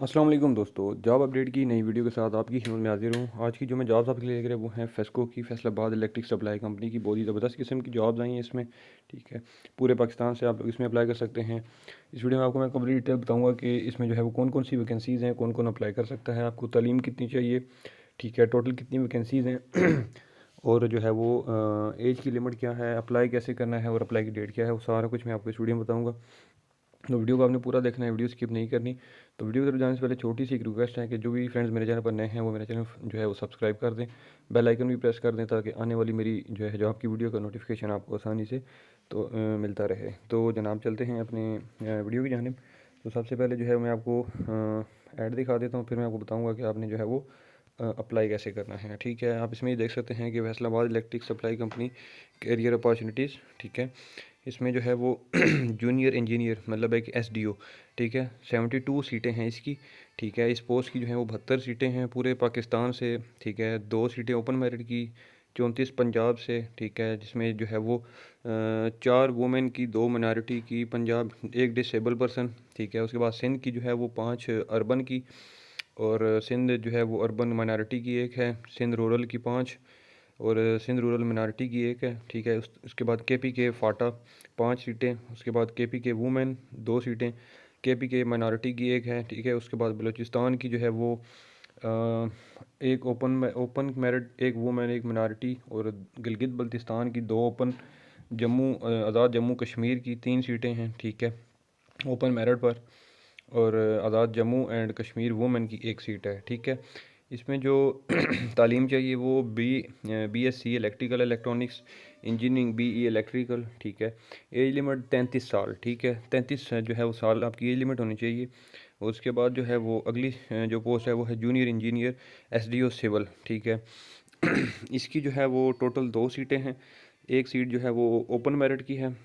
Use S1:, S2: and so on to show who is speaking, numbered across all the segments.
S1: अस्सलाम वालेकुम दोस्तों, जॉब अपडेट की नई वीडियो के साथ आपकी खिदमत में हाजिर हूँ। आज की जो मैं जॉब्स आपके लिए लेकर वो हैं फेस्को की, फैसलाबाद इलेक्ट्रिक सप्लाई कंपनी की। बहुत ही ज़बरदस्त किस्म की जॉब्स आई हैं इसमें, ठीक है। पूरे पाकिस्तान से आप लोग इसमें अप्लाई कर सकते हैं। इस वीडियो में आपको मैं कंप्लीट डिटेल बताऊँगा कि इसमें जो है वो कौन कौन सी वैकेंसीज़ हैं, कौन कौन अप्लाई कर सकता है, आपको तालीम कितनी चाहिए, ठीक है, टोटल कितनी वैकेंसीज़ हैं और जो है वो एज की लिमिट क्या है, अप्लाई कैसे करना है और अप्लाई की डेट क्या है, वो सारा कुछ मैं आपको इस वीडियो में बताऊँगा। तो वीडियो को आपने पूरा देखना है, वीडियो स्किप नहीं करनी। तो वीडियो की तरफ जाने से पहले छोटी सी एक रिक्वेस्ट है कि जो भी फ्रेंड्स मेरे चैनल पर नए हैं वो मेरा चैनल जो है वो सब्सक्राइब कर दें, बेल आइकन भी प्रेस कर दें ताकि आने वाली मेरी जो है जॉब की वीडियो का नोटिफिकेशन आपको आसानी से तो मिलता रहे। तो जनाब चलते हैं अपने वीडियो की जानिब। तो सबसे पहले जो है मैं आपको ऐड दिखा देता हूँ, फिर मैं आपको बताऊँगा कि आपने जो है वो अप्लाई कैसे करना है, ठीक है। आप इसमें ये देख सकते हैं कि Faisalabad electric supply company career opportunities, ठीक है। इसमें जो है वो जूनियर इंजीनियर मतलब एक एसडीओ, ठीक है। 72 सीटें हैं इसकी, ठीक है। इस पोस्ट की जो है वो 72 सीटें हैं पूरे पाकिस्तान से, ठीक है। 2 सीटें ओपन मेरिट की, 34 पंजाब से, ठीक है। जिसमें जो है वो 4 वुमेन की, 2 माइनॉरिटी की, पंजाब 1 डिसेबल पर्सन, ठीक है। उसके बाद सिंध की जो है वो 5 अर्बन की, और सिंध जो है वो अर्बन माइनॉरिटी की एक है, सिंध रूरल की 5, और सिंध रूरल मिनॉरिटी की एक है, ठीक है। उसके बाद केपी के फाटा 5 सीटें, उसके बाद केपी के वुमेन 2 सीटें, केपी के माइनॉरिटी की एक है, ठीक है। उसके बाद बलूचिस्तान की जो है वो एक ओपन मेरिट, एक वुमेन, एक मिनॉरिटी, और गिलगित बल्तिस्तान की 2 ओपन, जम्मू आज़ाद जम्मू कश्मीर की 3 सीटें हैं, ठीक है, ओपन मेरिट पर, और आज़ाद जम्मू एंड कश्मीर वुमेन की 1 सीट है, ठीक है। इसमें जो तालीम चाहिए वो BSc electrical electronics engineering, BE electrical, ठीक है। एज लिमिट 33 साल, ठीक है। 33 जो है वो साल आपकी एज लिमिट होनी चाहिए। और उसके बाद जो है वो अगली जो पोस्ट है वो है जूनियर इंजीनियर एसडीओ सिविल, ठीक है। इसकी जो है वो टोटल 2 सीटें हैं। एक सीट जो है वो ओपन मेरिट की है,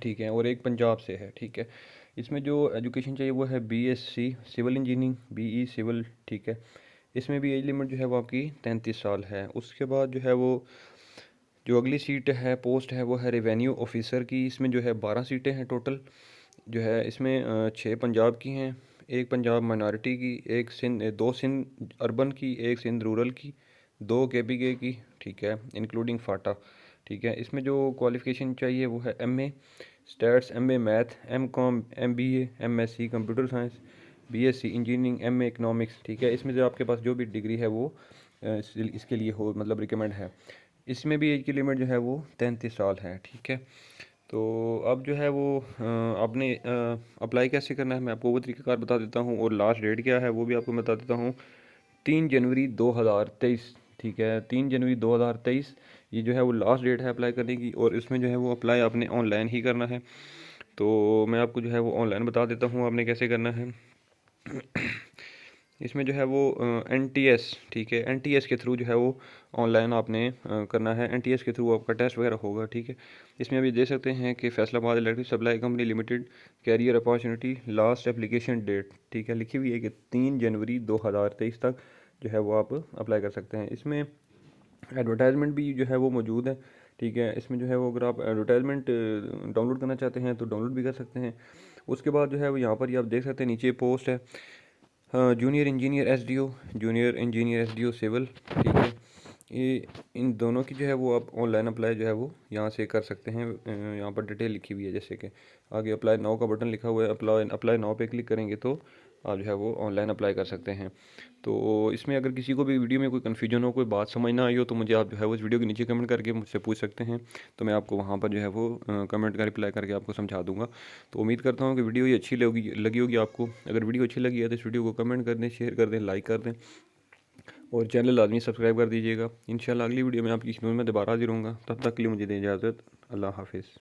S1: ठीक है, और एक पंजाब से है, ठीक है। इसमें जो एजुकेशन चाहिए वो है BSc civil engineering, BE civil, ठीक है। इसमें भी एज लिमिट जो है वो आपकी 33 साल है। उसके बाद जो है वो जो अगली सीट है, पोस्ट है, वो है रेवेन्यू ऑफिसर की। इसमें जो है 12 सीटें हैं टोटल, जो है इसमें 6 पंजाब की हैं, एक पंजाब माइनॉरिटी की, एक सिंध, 2 सिंध अर्बन की, एक सिंध रूरल की, 2 केपीके की, ठीक है, इंक्लूडिंग फाटा, ठीक है। इसमें जो क्वालिफ़िकेशन चाहिए वो है MA stats, MA math, MCom, MBA, MSc computer science, BSc engineering, MA economics, ठीक है। इसमें जो आपके पास जो भी डिग्री है वो इसके लिए हो मतलब रिकमेंड है। इसमें भी एज की लिमिट जो है वो 33 साल है, ठीक है। तो अब जो है वो आपने अप्लाई कैसे करना है मैं आपको वो तरीक़ाकार बता देता हूँ, और लास्ट डेट क्या है वो भी आपको बता देता हूँ। 3 जनवरी 2023, ठीक है, 3 जनवरी 2023 ये जो है वो लास्ट डेट है अप्लाई करने की। और इसमें जो है वो अप्लाई आपने ऑनलाइन ही करना है। तो मैं आपको जो है वो ऑनलाइन बता देता हूँ आपने कैसे करना है। इसमें जो है वो एनटीएस, ठीक है, एनटीएस के थ्रू जो है वो ऑनलाइन आपने करना है। एनटीएस के थ्रू आपका टेस्ट वगैरह होगा, ठीक है। इसमें अभी देख सकते हैं कि Faisalabad electric supply company limited career opportunity last application date, ठीक है, लिखी हुई है कि 3 जनवरी 2023 तक जो है वो आप अप्लाई कर सकते हैं। इसमें एडवर्टाइजमेंट भी जो है वो मौजूद है, ठीक है। इसमें जो है वो अगर आप एडवर्टाइजमेंट डाउनलोड करना चाहते हैं तो डाउनलोड भी कर सकते हैं। उसके बाद जो है वो यहाँ पर ही आप देख सकते हैं नीचे पोस्ट है junior engineer SDO, junior engineer SDO civil, ठीक है। ये इन दोनों की जो है वो आप ऑनलाइन अप्लाई जो है वो यहाँ से कर सकते हैं। यहाँ पर डिटेल लिखी हुई है, जैसे कि आगे अप्लाई नाउ का बटन लिखा हुआ है, अप्लाई अप्लाई नाउ पे क्लिक करेंगे तो आप जो है वो ऑनलाइन अप्लाई कर सकते हैं। तो इसमें अगर किसी को भी वीडियो में कोई कन्फ्यूजन हो, कोई बात समझ ना आई हो, तो मुझे आप जो है वो इस वीडियो के नीचे कमेंट करके मुझसे पूछ सकते हैं। तो मैं आपको वहाँ पर जो है वो कमेंट का रिप्लाई करके आपको समझा दूँगा। तो उम्मीद करता हूँ कि वीडियो ये अच्छी लगी होगी आपको। अगर वीडियो अच्छी लगी है तो इस वीडियो को कमेंट कर दें, शेयर कर दें, लाइक कर दें, और चैनल लाजमी सब्सक्राइब कर दीजिएगा। इंशाल्लाह अगली वीडियो में आपकी खिदमत में दोबारा हाजिर होऊंगा। तब तक के लिए मुझे दें इजाज़त। अल्लाह हाफिज़।